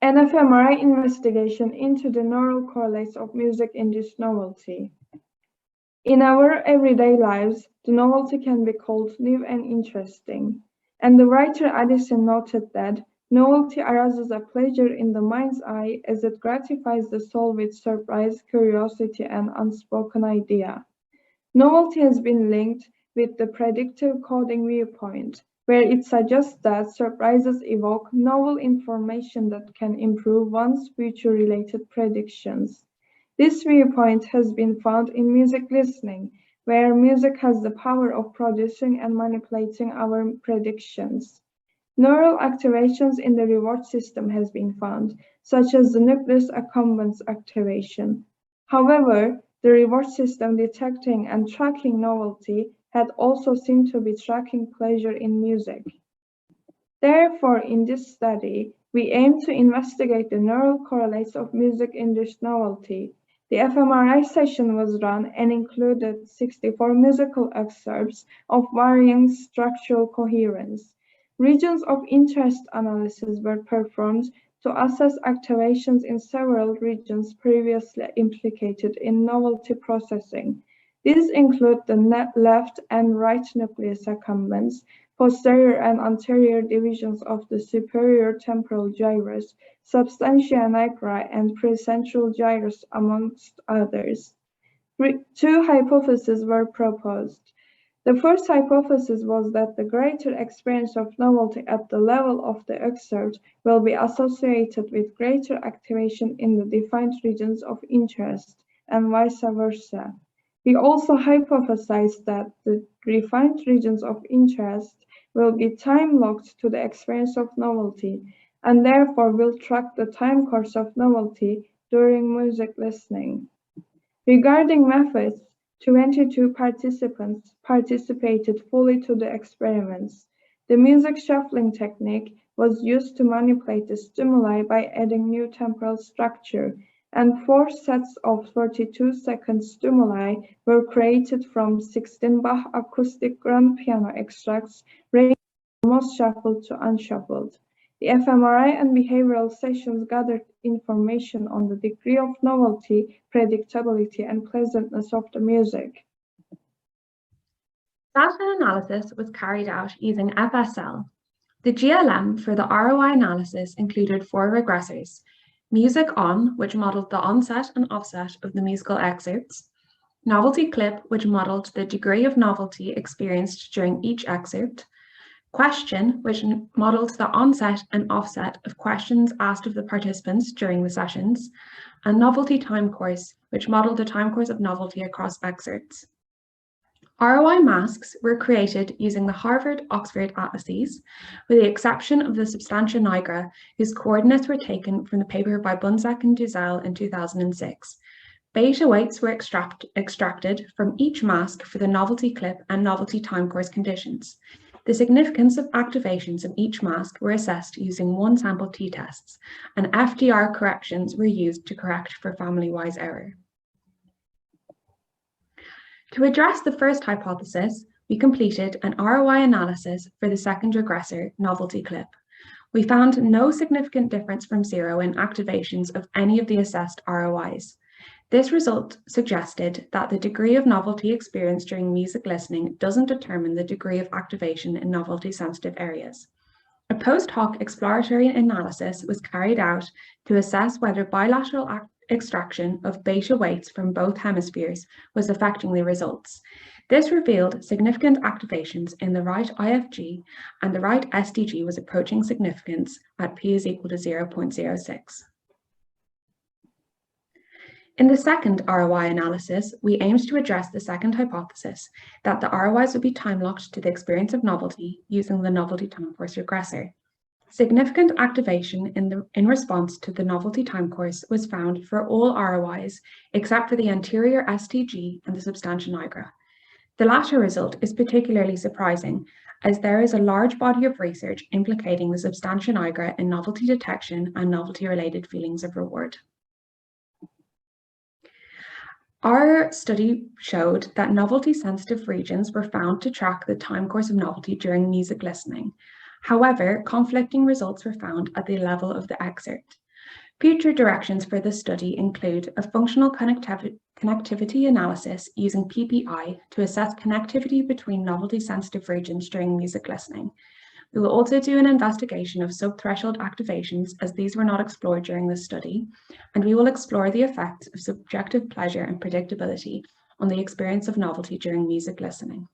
An fMRI investigation into the neural correlates of music-induced novelty. In our everyday lives, the novelty can be called new and interesting, and the writer Addison noted that novelty arouses a pleasure in the mind's eye as it gratifies the soul with surprise, curiosity, and unspoken idea. Novelty has been linked with the predictive coding viewpoint, where it suggests that surprises evoke novel information that can improve one's future-related predictions. This viewpoint has been found in music listening, where music has the power of producing and manipulating our predictions. Neural activations in the reward system has been found, such as the nucleus accumbens activation. However, the reward system detecting and tracking novelty had also seemed to be tracking pleasure in music. Therefore, in this study, we aim to investigate the neural correlates of music-induced novelty. The fMRI session was run and included 64 musical excerpts of varying structural coherence. Regions of interest analysis were performed to assess activations in several regions previously implicated in novelty processing. These include the left and right nucleus accumbens, posterior and anterior divisions of the superior temporal gyrus, substantia nigra, and precentral gyrus, amongst others. Two hypotheses were proposed. The first hypothesis was that the greater experience of novelty at the level of the excerpt will be associated with greater activation in the defined regions of interest, and vice versa. We also hypothesized that the defined regions of interest will be time-locked to the experience of novelty, and therefore will track the time course of novelty during music listening. Regarding methods, 22 participants participated fully to the experiments. The music shuffling technique was used to manipulate the stimuli by adding new temporal structure, and 4 sets of 32-second stimuli were created from 16 Bach acoustic grand piano extracts ranging from most shuffled to unshuffled. The fMRI and behavioral sessions gathered information on the degree of novelty, predictability, and pleasantness of the music. Data analysis was carried out using FSL. The GLM for the ROI analysis included 4 regressors: music on, which modeled the onset and offset of the musical excerpts; novelty clip, which modeled the degree of novelty experienced during each excerpt; question, which modeled the onset and offset of questions asked of the participants during the sessions; and novelty time course, which modeled the time course of novelty across excerpts. ROI masks were created using the Harvard-Oxford atlases, with the exception of the substantia nigra, whose coordinates were taken from the paper by Bunzek and Duzel in 2006. Beta weights were extracted from each mask for the novelty clip and novelty time course conditions. The significance of activations in each mask were assessed using one-sample t-tests, and FDR corrections were used to correct for family-wise error. To address the first hypothesis, we completed an ROI analysis for the second regressor, novelty clip. We found no significant difference from 0 in activations of any of the assessed ROIs. This result suggested that the degree of novelty experienced during music listening doesn't determine the degree of activation in novelty-sensitive areas. A post-hoc exploratory analysis was carried out to assess whether bilateral extraction of beta weights from both hemispheres was affecting the results. This revealed significant activations in the right IFG, and the right SDG was approaching significance at p is equal to 0.06. In the second ROI analysis, we aimed to address the second hypothesis, that the ROIs would be time-locked to the experience of novelty using the novelty time course regressor. Significant activation in response to the novelty time course was found for all ROIs except for the anterior STG and the substantia nigra. The latter result is particularly surprising, as there is a large body of research implicating the substantia nigra in novelty detection and novelty-related feelings of reward. Our study showed that novelty-sensitive regions were found to track the time course of novelty during music listening. However, conflicting results were found at the level of the excerpt. Future directions for this study include a functional connectivity analysis using PPI to assess connectivity between novelty-sensitive regions during music listening. We will also do an investigation of subthreshold activations, as these were not explored during this study, and we will explore the effects of subjective pleasure and predictability on the experience of novelty during music listening.